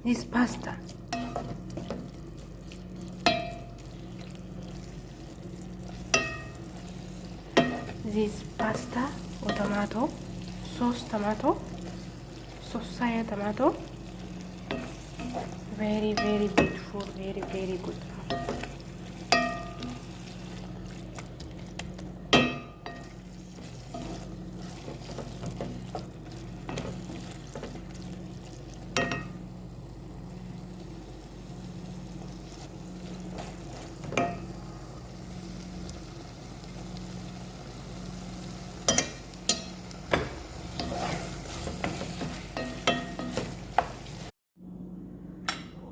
this pasta. This pasta with tomato, sauce soya tomato. Very beautiful, very good.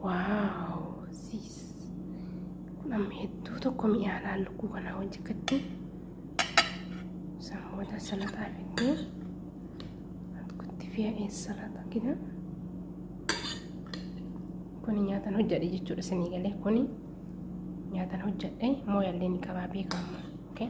Wow, sis. Kunam hedduu tokko mi'aanaan lukkuu kanaa hojjekatti. Sammoota salataa fiddee kutti fi'ee salata kida. Kuni nyaatan hojjedhe jechuudha isinii galee kuni nyaatan hojjedhe moo yaallee ni qabaa beekamu. Okay?